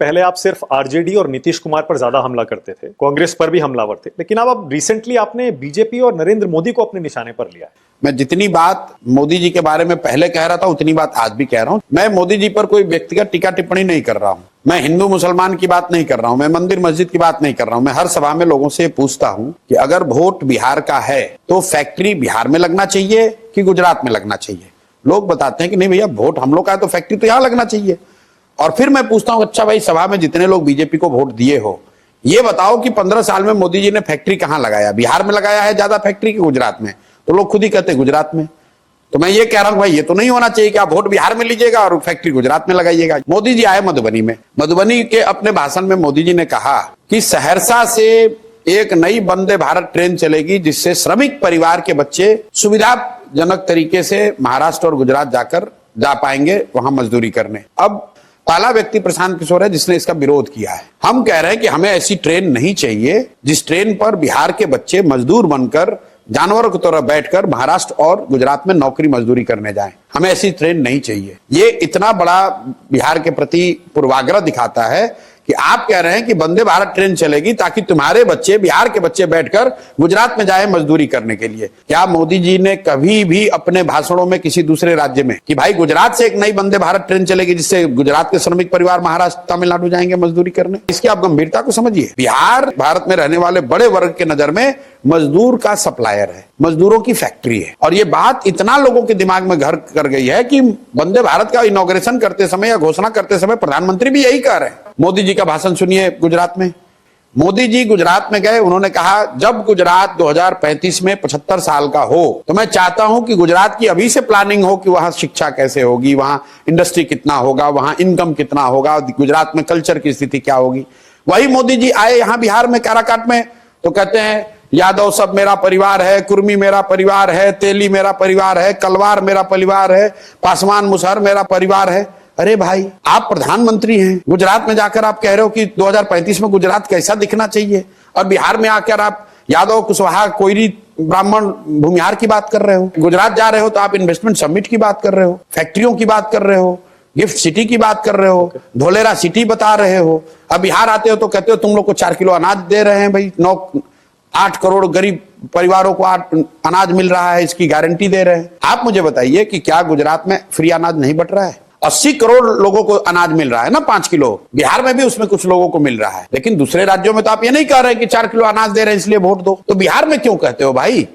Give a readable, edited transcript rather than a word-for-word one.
पहले आप सिर्फ आरजेडी और नीतीश कुमार पर ज्यादा हमला करते थे, कांग्रेस पर भी हमलावर थे, लेकिन अब रिसेंटली आपने बीजेपी और नरेंद्र मोदी को अपने निशाने पर लिया है। मैं जितनी बात मोदी जी के बारे में पहले कह रहा था उतनी बात आज भी कह रहा हूं। मैं मोदी जी पर कोई व्यक्तिगत टीका टिप्पणी नहीं कर रहा हूं। मैं हिंदू मुसलमान की बात नहीं कर रहा हूं। मैं मंदिर मस्जिद की बात नहीं कर रहा हूं। मैं हर सभा में लोगों से पूछता हूं कि अगर वोट बिहार का है तो फैक्ट्री बिहार में लगना चाहिए कि गुजरात में लगना चाहिए। लोग बताते हैं कि नहीं भैया, वोट हम लोग का है तो फैक्ट्री तो यहां लगना चाहिए। और फिर मैं पूछता हूं, अच्छा भाई, सभा में जितने लोग बीजेपी को वोट दिए हो, ये बताओ कि 15 साल में मोदी जी ने फैक्ट्री कहां लगाया? बिहार में लगाया है ज्यादा फैक्ट्री कि गुजरात में? तो लोग खुद ही कहते हैं गुजरात में। तो मैं ये कह रहा हूं भाई, ये तो नहीं होना चाहिए कि आप वोट बिहार में लीजिएगा और फैक्ट्री गुजरात में लगाइएगा। मोदी जी आए मधुबनी में। मधुबनी के अपने भाषण में मोदी जी ने कहा कि सहरसा से एक नई वंदे भारत ट्रेन चलेगी जिससे श्रमिक परिवार के बच्चे सुविधाजनक तरीके से महाराष्ट्र और गुजरात जा पाएंगे वहां मजदूरी करने। अब पहला व्यक्ति प्रशांत किशोर है जिसने इसका विरोध किया है। हम कह रहे हैं कि हमें ऐसी ट्रेन नहीं चाहिए जिस ट्रेन पर बिहार के बच्चे मजदूर बनकर, जानवरों की तरह बैठकर महाराष्ट्र और गुजरात में नौकरी मजदूरी करने जाएं। हमें ऐसी ट्रेन नहीं चाहिए। ये इतना बड़ा बिहार के प्रति पूर्वाग्रह दिखाता है कि आप कह रहे हैं कि वंदे भारत ट्रेन चलेगी ताकि तुम्हारे बच्चे, बिहार के बच्चे बैठकर गुजरात में जाए मजदूरी करने के लिए। क्या मोदी जी ने कभी भी अपने भाषणों में किसी दूसरे राज्य में कि भाई गुजरात से एक नई वंदे भारत ट्रेन चलेगी जिससे गुजरात के श्रमिक परिवार महाराष्ट्र, तमिलनाडु जाएंगे मजदूरी करने? इसकी आप गंभीरता को समझिए। बिहार भारत में रहने वाले बड़े वर्ग के नजर में मजदूर का सप्लायर है, मजदूरों की फैक्ट्री है। और ये बात इतना लोगों के दिमाग में घर कर गई है कि वंदे भारत का इनॉग्रेशन करते समय या घोषणा करते समय प्रधानमंत्री भी यही कह रहे हैं। मोदी जी का भाषण सुनिए गुजरात में। मोदी जी गुजरात में गए, उन्होंने कहा जब गुजरात 2035 में 75 साल का हो तो मैं चाहता हूं कि गुजरात की अभी से प्लानिंग हो कि वहां शिक्षा कैसे होगी, वहां इंडस्ट्री कितना होगा, वहां इनकम कितना होगा, गुजरात में कल्चर की स्थिति क्या होगी। वही मोदी जी आए यहां बिहार में काराकाट में तो कहते हैं यादव सब मेरा परिवार है, कुर्मी मेरा परिवार है, तेली मेरा परिवार है, कलवार मेरा परिवार है, पासवान मुसहर मेरा परिवार है। अरे भाई, आप प्रधानमंत्री हैं, गुजरात में जाकर आप कह रहे हो कि 2035 में गुजरात कैसा दिखना चाहिए, और बिहार में आकर आप यादव, कुशवाहा, कोयरी, ब्राह्मण, भूमिहार की बात कर रहे हो। गुजरात जा रहे हो तो आप इन्वेस्टमेंट समिट की बात कर रहे हो, फैक्ट्रियों की बात कर रहे हो, गिफ्ट सिटी की बात कर रहे हो, धोलेरा सिटी बता रहे हो। अब बिहार आते हो तो कहते हो तुम लोग को 4 किलो अनाज दे रहे हैं। भाई 8 करोड़ गरीब परिवारों को अनाज मिल रहा है, इसकी गारंटी दे रहे हैं। आप मुझे बताइए कि क्या गुजरात में फ्री अनाज नहीं बट रहा है? 80 करोड़ लोगों को अनाज मिल रहा है ना, 5 किलो। बिहार में भी उसमें कुछ लोगों को मिल रहा है, लेकिन दूसरे राज्यों में तो आप ये नहीं कह रहे कि 4 किलो अनाज दे रहे हैं इसलिए वोट दो। तो बिहार में क्यों कहते हो भाई?